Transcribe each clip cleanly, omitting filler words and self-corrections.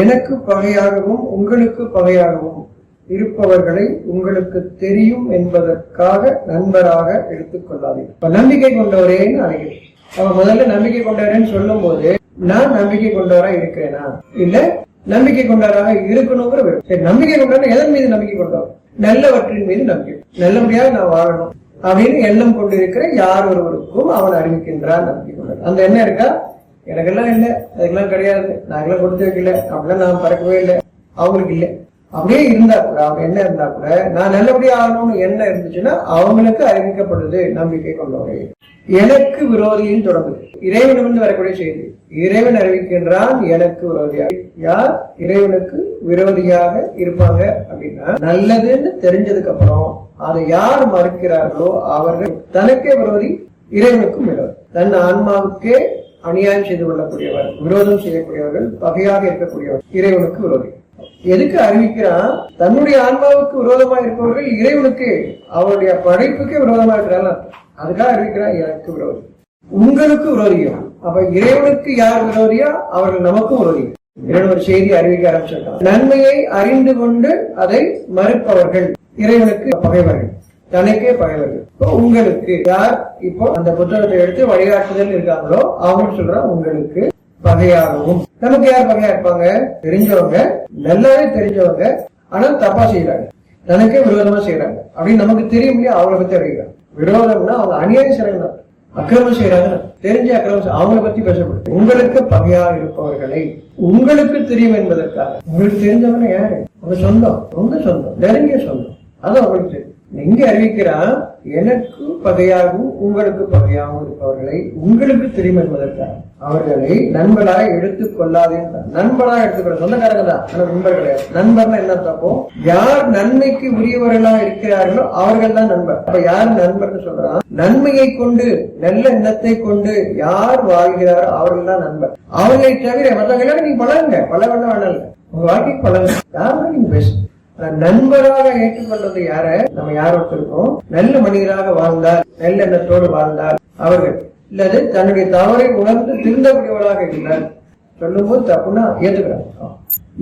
எனக்கு பகையாகவும் உங்களுக்கு பகையாகவும் இருப்பவர்களை உங்களுக்கு தெரியும் என்பதற்காக நண்பராக எடுத்துக் கொள்ளாதீர்கள். இப்ப நம்பிக்கை கொண்டவரேன்னு அழைக்கிறேன். அவன் முதல்ல நம்பிக்கை கொண்டவரேன்னு சொல்லும் போது நான் நம்பிக்கை கொண்டவரா இருக்கிறேனா இல்ல நம்பிக்கை கொண்டவராக இருக்கணுங்கிற சரி, நம்பிக்கை கொண்டவர் எதன் மீது நம்பிக்கை கொண்டவர்? நல்லவற்றின் மீது நம்பிக்கை. நல்லபடியாக நான் வாழணும் அப்படின்னு எண்ணம் கொண்டிருக்கிற யார் ஒருவருக்கும் அவன் அறிவிக்கின்றான் நம்பிக்கை கொண்டவர். அந்த எண்ணம் இருக்கா? எனக்கெல்லாம் இல்லை, அதுக்கெல்லாம் கிடையாது, நாங்கெல்லாம் கொடுத்து வைக்கல, அப்படிலாம் நான் பறக்கவே இல்லை, அவங்களுக்கு இல்லை. அப்படியே இருந்தா கூட அவங்க என்ன இருந்தா கூட நான் நல்லபடியா ஆகணும்னு என்ன இருந்துச்சுன்னா அவங்களுக்கு அறிவிக்கப்படுது நம்பிக்கை கொண்டவரை. எனக்கு விரோதியின் தொடங்குது. இறைவனிலிருந்து வரக்கூடிய செய்தி. இறைவன் அறிவிக்கின்றான் எனக்கு விரோதியாக. யார் இறைவனுக்கு விரோதியாக இருப்பாங்க அப்படின்னா நல்லதுன்னு தெரிஞ்சதுக்கு அப்புறம் அதை யார் மறுக்கிறார்களோ அவர்கள் தனக்கே விரோதி, இறைவனுக்கும் விரோதி. தன் ஆன்மாவுக்கே அநியாயம் செய்து கொள்ளக்கூடியவர், விரோதம் செய்யக்கூடியவர்கள், பகையாக இருக்கக்கூடியவர், இறைவனுக்கு விரோதி. எதுக்கு அறிவிக்கிறான்? தன்னுடைய ஆன்மாவுக்கு விரோதமா இருப்பவர்கள் இறைவனுக்கு அவருடைய படைப்புக்கே விரோதமா இருக்கிறாங்க. அதுக்காக அறிவிக்கிறான் எனக்கு விரோதி, உங்களுக்கு விரோதியும். அப்ப இறைவனுக்கு யார் விரோதியா அவர்கள் நமக்கும் விரோதி. இறைவன் ஒரு செய்தி அறிவிக்க ஆரம்பிச்சிருக்கான். நன்மையை அறிந்து கொண்டு அதை மறுப்பவர்கள் இறைவனுக்கு பகைவர்கள், தனக்கே பகைவர்கள். உங்களுக்கு யார் இப்போ அந்த புத்தகத்தை எடுத்து வழிகாட்டுதல் இருக்காங்களோ அவங்க சொல்றா உங்களுக்கு பகையாகவும். நமக்கு யார் பகையா இருப்பாங்க? தெரிஞ்சவங்க, நல்லாவே தெரிஞ்சவங்க, ஆனா தப்பா செய்யறாங்க, தனக்கே விரோதமா செய்யறாங்க அப்படின்னு நமக்கு தெரியும் இல்லையா? அவங்களை பத்தி அறிவிக்கிறாங்க. விரோதம்னா அவங்க அநியாயம் செய்யறாங்க, அக்கிரமம் செய்யறாங்க, தெரிஞ்ச அக்கிரமம், அவங்களை பத்தி பேசப்படுது. உங்களுக்கு பகையா இருப்பவர்களை உங்களுக்கு தெரியும் என்பதற்காக. உங்களுக்கு தெரிஞ்சவங்க யாரு? உங்க சொந்தம், உங்க சொந்தம், நெருங்கிய சொந்தம், அதான் உங்களுக்கு தெரியும். இங்க அறிவிக்கிறான் எனக்கு பகையாகவும் உங்களுக்கு பகையாகவும் இருப்பவர்களை உங்களுக்கு தெரியும் என்பதற்காக அவர்களை நண்பராக எடுத்துக் கொள்ளாதீங்க. நண்பராக எடுத்துக்கொள்ள சொந்தக்காரங்க தான், ஆனா நண்பர் கிடையாது. நண்பர்னா என்ன தப்போ? யார் நன்மைக்கு உரியவர்களாக இருக்கிறார்களோ அவர்கள் தான் நண்பர். அப்ப யார் நண்பர்னு சொல்றான்? நன்மையை கொண்டு நல்ல எண்ணத்தை கொண்டு யார் வாழ்கிறாரோ அவர்கள் தான் நண்பர். அவர்களை தவிர மற்றவங்க நீங்க பழகுங்க, பழக வேணாம், உங்க வாழ்க்கைக்கு பழகுங்க, யாருமே நீங்க பேசுங்க. நண்பராக ஏற்றுக்கொண்டது யார? நம்ம யார் ஒருத்தருக்கும் நல்ல மனிதராக வாழ்ந்தார், நல்ல எண்ணத்தோடு வாழ்ந்தார் அவர்கள், இல்லது தன்னுடைய தவறை உணர்ந்து திருந்தக்கூடியவர்களாக இருந்தார், சொல்லும் போது தப்புன்னா ஏற்றுக்கிறாங்க,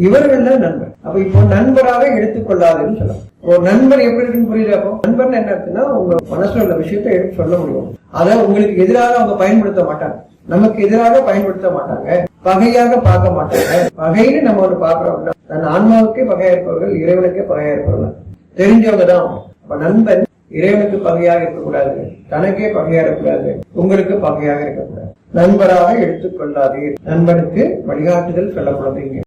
இவர்கள் தான் நண்பர். அப்ப இப்போ நண்பராக எடுத்துக்கொள்ளாதுன்னு சொல்லலாம். ஒரு நண்பர் எப்படி இருக்குன்னு புரியுது? அப்போ நண்பர்னு என்ன இருக்குன்னா உங்க மனசுல உள்ள விஷயத்தை எடுத்து சொல்ல முடியும். அதை உங்களுக்கு எதிராக அவங்க பயன்படுத்த மாட்டாங்க, நமக்கு எதிராக பயன்படுத்த மாட்டாங்க, பகையாக பார்க்க மாட்டாங்க. பகைன்னு நம்ம ஒன்று பாக்குறோம், தன் ஆன்மாவுக்கே பகையா இருப்பவர்கள் இறைவனுக்கே பகையா இருப்பவர்கள் தெரிஞ்சவங்க தான். அப்ப நண்பன் இறைவனுக்கு பகையாக இருக்கக்கூடாது, தனக்கே பகையா இருக்கக்கூடாது, உங்களுக்கு பகையாக இருக்கக்கூடாது. நண்பராக எடுத்துக்கொள்ளாதீர். நண்பனுக்கு வழிகாட்டுதல் சொல்லப்படுது.